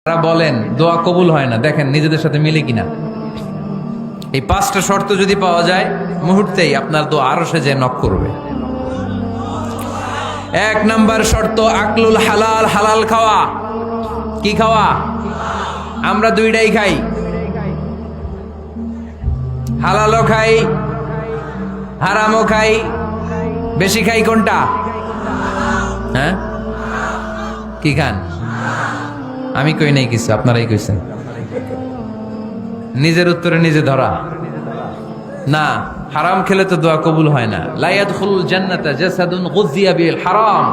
তারা বলেন দোয়া কবুল হয় না, দেখেন নিজেদের সাথে মিলে কিনা। এই পাঁচটা শর্ত যদি পাওয়া যায়, মুহূর্তেই আপনার দোয়া আরশে যে নক করবে। এক নাম্বার শর্ত আকলুল হালাল, হালাল খাওয়া। কি খাওয়া? আমরা দুইটাই খাই, হালালও খাই হারামও খাই। বেশি খাই কোনটা? হ্যাঁ, কি খান? আমি কই নাই কিছু, আপনারাই কইছেন। নিজের উত্তরে নিজে ধরা না। হারাম খেলে তো দোয়া কবুল হয় না। লা ইয়াদখুলুল জান্নাতা জাসাদুন গুযিয়া বিল হারাম।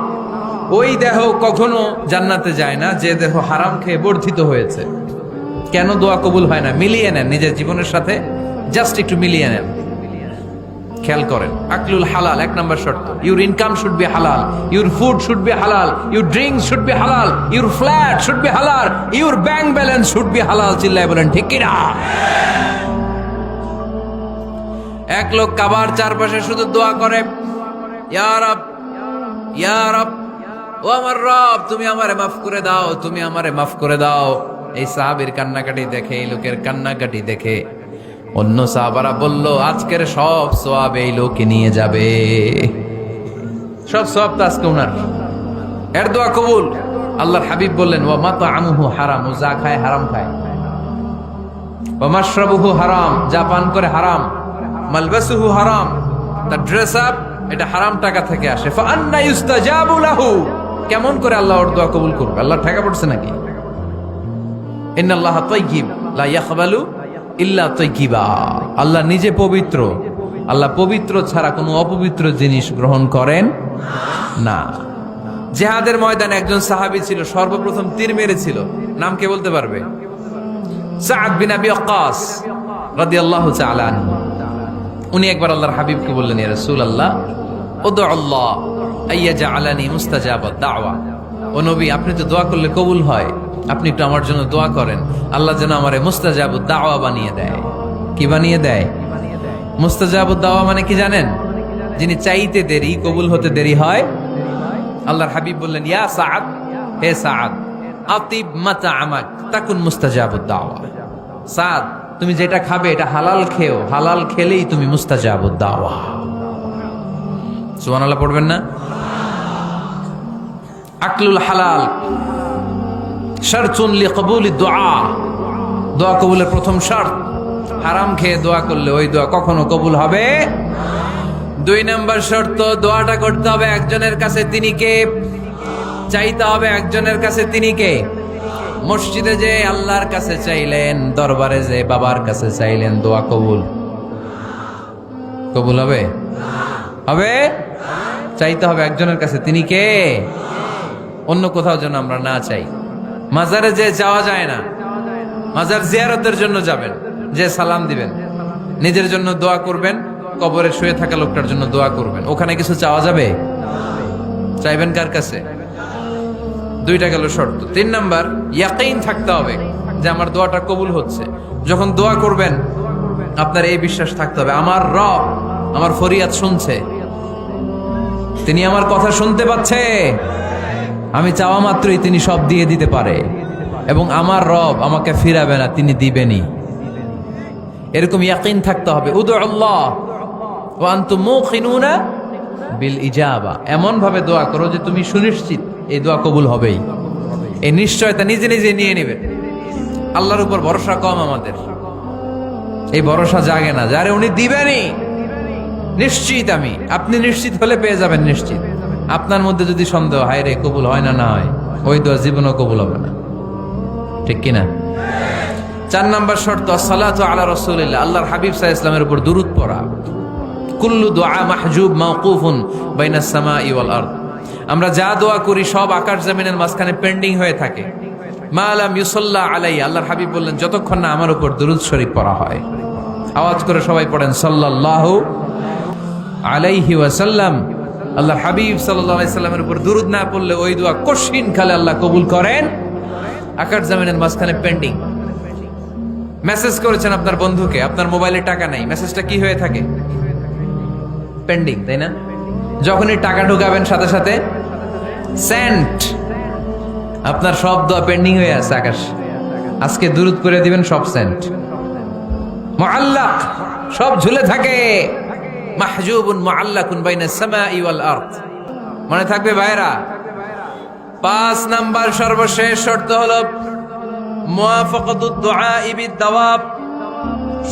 ওই দেহ কখনো জান্নাতে যায় না যে দেহ হারাম খেয়ে বর্ধিত হয়েছে। কেন দোয়া কবুল হয় না? মিলিয়ে নেন নিজের জীবনের সাথে, জাস্ট একটু মিলিয়ে নেন, খেয়াল করেন। আকলুল হালাল এক নাম্বার শর্ত। ইউর ইনকাম শুড বি হালাল, ইউর ফুড শুড বি হালাল, ইউর ড্রিঙ্কস শুড বি হালাল, ইউর ফ্ল্যাট শুড বি হালাল, your bank balance should be হালাল। চিল্লায় বলেন ঠিক কিনা? এক লোক কাবার চারপাশে শুধু দোয়া করে, ইয়া রব, ইয়া রব, ও আমার রব, তুমি আমারে মাফ করে দাও, তুমি আমারে মাফ করে দাও। এই সাহাবীর কান্নাকাটি দেখে, এই লোকের কান্নাকাটি দেখে অন্য সাহাবারা বলল, আজকের সব সওয়াব এই লোকে নিয়ে যাবে। সব সওয়াব তো আজকে ওনার। এর দোয়া কবুল। আল্লাহর হাবিব বললেন, ওয়া মাতআমুহু হারাম, ও যা খায় হারাম খায়। ওয়া মাশরাবুহু হারাম, যা পান করে হারাম। মালবাসুহু হারাম, তার ড্রেস আপ এটা হারাম টাকা থেকে আসে। ফাআন্না ইউস্তাজাবু লাহু, কেমন করে আল্লাহ ওর দোয়া কবুল করবে? আল্লাহ ঠেকা পড়ছে নাকি? ইন্নাল্লাহা তাইয়্যিব লা ইয়াকবালু ইল্লা তাইয়্যিবা। আল্লাহ নিজে পবিত্র, আল্লাহ পবিত্র ছাড়া কোনো অপবিত্র জিনিস গ্রহণ করেন না। জিহাদের ময়দানে একজন সাহাবী ছিল, সর্বপ্রথম তীর মেরেছিল। নাম কে বলতে পারবে? সাদ বিন আবি ওয়াক্কাস রাদিয়াল্লাহু তাআলা আনহু। উনি একবার আল্লাহর হাবিবকে বললেন, ইয়া রাসূলুল্লাহ, উদু আল্লাহ আইয়াজআলানি মুস্তাজাবাদ দাওয়া। ও নবী, আপনি তো দোয়া করলে কবুল হয়, আপনি একটু আমার জন্য দোয়া করেন, আল্লাহ যেন আমারে মুস্তাজাবুদ দাওয়া বানিয়ে দেয়। কি বানিয়ে দেয়? মুস্তাজাবুদ দাওয়া মানে কি জানেন? যিনি চাইতে দেরি, কবুল হতে দেরি হয়। আল্লাহর হাবিব বললেন, ইয়া সাআদ, হে সাআদ, আতিব মাতআমাক তাকুন মুস্তাজাবুদ দাওয়া। সাদ, তুমি যেটা খাবে এটা হালাল খেও, হালাল খেলেই তুমি মুস্তাজাবুদ দাওয়া। সুবহানাল্লাহ পড়বেন না? আকলুল হালাল শারতুন লিকবুলিদ দুআ, দোয়া কবুলের প্রথম শর্ত। হারাম খেয়ে দোয়া করলে ওই দোয়া কখনো কবুল হবে। দুই নাম্বার শর্ত, দোয়াটা করতে হবে একজনের কাছে, তিনি কে? চাইতে হবে একজনের কাছে, তিনি কে? মসজিদে যে আল্লাহর কাছে চাইলেন, দরবারে যে বাবার কাছে চাইলেন, দোয়া কবুল কবুল হবে? হবে? চাইতে হবে একজনের কাছে, তিনি কে? অন্য কোথাও যেন আমরা না চাই। মাজারে যে যাওয়া যায় না, মাজার জিয়ারতের জন্য যাবেন, যে সালাম দিবেন, নিজের জন্য দোয়া করবেন, কবরে শুয়ে থাকা লোকটার জন্য দোয়া করবেন। ওখানে কিছু চাওয়া যাবে? চাইবেন কার কাছে? দুইটা গেল শর্ত। তিন নাম্বার, ইয়াকিন থাকতে হবে যে আমার দোয়াটা কবুল হচ্ছে। যখন দোয়া করবেন আপনার এই বিশ্বাস থাকতে হবে, আমার রব আমার ফরিয়াদ শুনছে, তিনি আমার কথা শুনতে পাচ্ছে, আমি চাওয়া মাত্রই তিনি সব দিয়ে দিতে পারে, এবং আমার রব আমাকে ফিরাবে না, তিনি দিবেনই। এরকম ইয়াকিন থাকতে হবে। উদু আল্লাহ ওয়া আনতুম মুকিনুনা বিল ইজাবা, এমন ভাবে দোয়া করো যে তুমি সুনিশ্চিত এই দোয়া কবুল হবেই। এই নিশ্চয়তা নিজে নিজে নিয়ে নেবেন। আল্লাহর উপর ভরসা কম আমাদের, এই ভরসা জাগে না, যারে উনি দিবেনই নিশ্চিত আমি। আপনি নিশ্চিত হলে পেয়ে যাবেন নিশ্চিত। আপনার মধ্যে যদি সন্দেহ, হায় রে কবুল হয় না, না হয়, ওই দোয়া জীবনও কবুল হবে না। ঠিক কিনা? চার নাম্বার শর্ত, আসসালাতু আলা রাসূলিল্লাহ, আল্লাহর হাবিব সাল্লাল্লাহু আলাইহি ওয়াসাল্লামের উপর দুরূদ পড়া। কুল্লু দুআ মাহজুব মাওকুফুন বাইনাস সামাই ওয়াল আরদ। আমরা যা দোয়া করি সব আকাশ জমিনের মাঝখানে পেন্ডিং হয়ে থাকে। মা লাম ইউসাল্লা আলাইহি, আল্লাহর হাবিব বললেন, যতক্ষণ না আমার উপর দুরূদ শরীফ পড়া হয়। আওয়াজ করে সবাই পড়েন, সাল্লাল্লাহু আলাইহি ওয়াসাল্লাম। আল্লাহর হাবিব সাল্লাল্লাহু আলাইহি সাল্লামের উপর দুরূদ না পড়লে ওই দোয়া কঠিন কালে আল্লাহ কবুল করেন। আকাশ জমিনের মাঝখানে পেন্ডিং। মেসেজ করেছেন আপনার বন্ধুকে, আপনার মোবাইলে টাকা নাই, মেসেজটা কি হয়ে থাকে? পেন্ডিং, তাই না? যখনই টাকা ঢুকাবেন সাথে সাথে সেন্ট, আপনার সব দোয়া পেন্ডিং হয়ে আছে আকাশ। আজকে দুরুদ করে দিবেন সব সেন্ট মুআল্লাক, সব ঝুলে থাকে। মাহজুবুন মুআল্লাকুন বাইনাস সামাই ওয়াল আরদ। মনে থাকবে ভাইরা। 5 নাম্বার সর্বশেষ শর্ত হলো মুওয়াফাকাতুদ দুআই বিদ-দাওয়াব।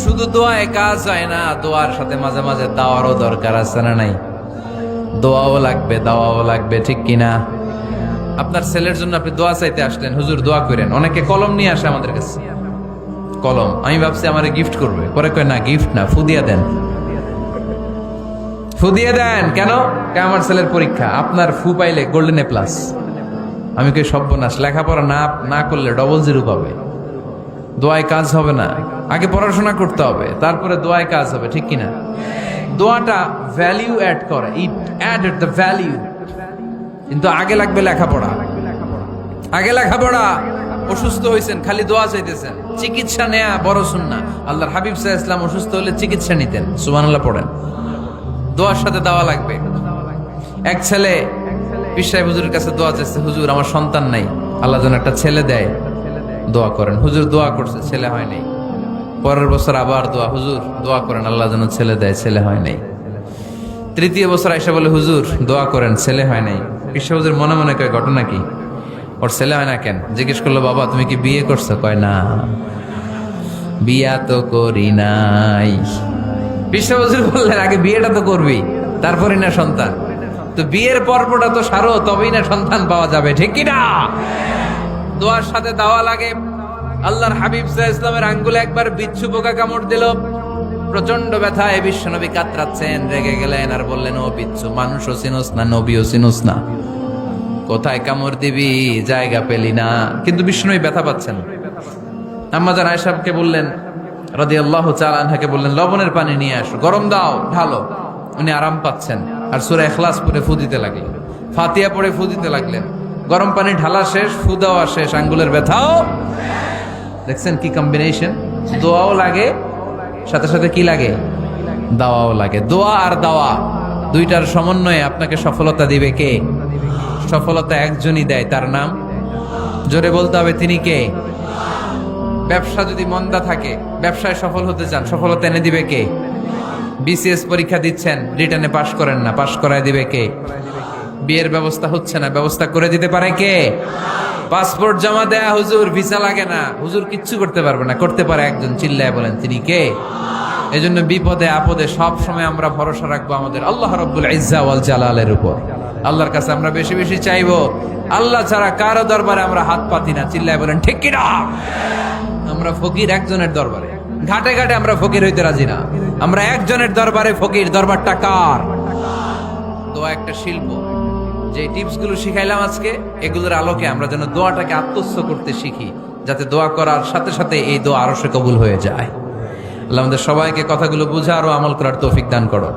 শুধু দোয়ায় কাজ হয় না, দোয়ার সাথে মাঝে মাঝে দাওয়ারও দরকার আছে না নাই? দোয়াও লাগবে, দাওয়াও লাগবে, ঠিক কিনা? আপনার ছেলের জন্য আপনি দোয়া চাইতে আসলেন, হুজুর দোয়া করেন। অনেকে কলম নিয়ে আসে আমাদের কাছে, কলম। আমি ভাবছি আমারে গিফট করবে, পরে কয় না, গিফট না, ফুদিয়া দেন। ফুদিয়ে দেন কেন? আমার ছেলের পরীক্ষা, আপনার ফু পাইলে গোল্ডেন এ প্লাস। আমি কই সর্বনাশ, লেখাপড়া না করলে ডবল জিরো পাবে, দোয়ায় কাজ হবে না। আগে পড়াশোনা করতে হবে, তারপরে দোয়ায় কাজ হবে, ঠিক কিনা? দোয়াটা ভ্যালিউ অ্যাড করে, ইট অ্যাডেড দ্য ভ্যালিউ। কিন্তু আগে লাগবে লেখাপড়া, আগে লেখাপড়া। অসুস্থ হয়েছেন, খালি দোয়া চাইতেছেন। চিকিৎসা নেয়া বড় সুন্নাহ। আল্লাহর হাবিব সাল্লাল্লাহু আলাইহি ওয়াসাল্লাম অসুস্থ হলে চিকিৎসা নিতেন। সুবহানাল্লাহ পড়েন। দোয়ার সাথে দাওয়া লাগবে। এক ছেলে পীর সাহেব হুজুরের কাছে দোয়া চাইছে, হুজুর আমার সন্তান নাই, আল্লাহ যেন একটা ছেলে দেয়, দোয়া করেন। হুজুর দোয়া করছে, ছেলে হয় নাই। পরের বছর আবার দোয়া, হুজুর দোয়া করেন আল্লাহ যেন ছেলে দেয়, ছেলে হয় নাই। তৃতীয় বছর আইসা বলে, হুজুর দোয়া করেন, ছেলে হয় নাই। পীর সাহেব হুজুর মনে মনে কয়, ঘটনা কি? ওর ছেলে হয় না কেন? জিজ্ঞেস করলো, বাবা তুমি কি বিয়ে করছো? কয় না, বিয়া তো করি নাই। পীর সাহেব হুজুর বললেন, আগে বিয়েটা তো করবি, তারপরে না সন্তান। তো বিয়ের পর্বটা তো সারো, তবেই না সন্তান পাওয়া যাবে, ঠিক কিনা? দোয়ার সাথে দাওয়া লাগে। আল্লাহর হাবিব সাল্লাল্লাহু আলাইহি ওয়াসাল্লামের আঙ্গুলে একবার বিচ্ছু পোকা কামড় দিল। প্রচন্ড ব্যথায় বিশ্বনবী কাতরাচ্ছেন, রেগে গেলেন আর বললেন, ও বিচ্ছু, মানুষও চিনোস না, নবীও চিনোস না, কোথায় কামড় দিবি, জায়গা পেলি না। কিন্তু বিশ্বনবী ব্যথা পাচ্ছেন। আম্মা জান আয়েশাকে বললেন, রাদিয়াল্লাহু তাআলা আনহাকে বললেন, লবণের পানি নিয়ে আসো, গরম দাও, ঢালো। উনি আরাম পাচ্ছেন। আর সূরা ইখলাস পড়ে ফু দিতে লাগলেন, ফাতিহা পড়ে ফু দিতে লাগলেন। গরম পানি ঢালা শেষ, ফু দেওয়া শেষ, আঙ্গুলের ব্যথাও। দেখছেন কি কম্বিনেশন? দোয়াও লাগে, সাথে সাথে কি লাগে? দাওয়াও লাগে। দোয়া আর দাওয়া দুইটার সমন্বয়ে আপনাকে সফলতা দিবে কে? সফলতা একজনই দেয়, তার নাম জোরে বলতে হবে, তিনি কে? ব্যবসা যদি মন্দা থাকে, ব্যবসায় সফল হতে চান, সফলতা এনে দিবে কে? বিসিএস পরীক্ষা দিচ্ছেন, রিটার্নে পাশ করেন না, পাশ করায় দিবে কে? বিয়ের ব্যবস্থা হচ্ছে না, ব্যবস্থা করে দিতে পারে কে? পাসপোর্ট জমা দেয়া, হুজুর ভিসা লাগে না, হুজুর কিচ্ছু করতে পারবে না, করতে পারে একজন, চিল্লায় বলেন তিনি কে? এজন্য বিপদে আপদে সব সময় আমরা ভরসা রাখবো আমাদের আল্লাহ রাব্বুল ইজ্জা ওয়াল জালালের উপর। আল্লাহর কাছে আমরা বেশি বেশি চাইবো। আল্লাহ ছাড়া কারো দরবারে আমরা হাত পাতি না, চিল্লায় বলেন ঠিক কিনা? আমরা ফকির একজনের দরবারে, ঘাটে ঘাটে আমরা ফকির হইতে রাজি না, আমরা একজনের দরবারে ফকির। দরবারটা কার? দোয়া একটা শিল্প। যে টিপস গুলো শিখাইলাম আজকে, এগুলোর আলোকে আমরা যেন দোয়াটাকে আত্মস্থ করতে শিখি, যাতে দোয়া করার সাথে সাথে এই দোয়া আরো সে কবুল হয়ে যায়। আল্লাহ আমাদের সবাইকে কথাগুলো বুঝা আরো আমল করার তৌফিক দান করো।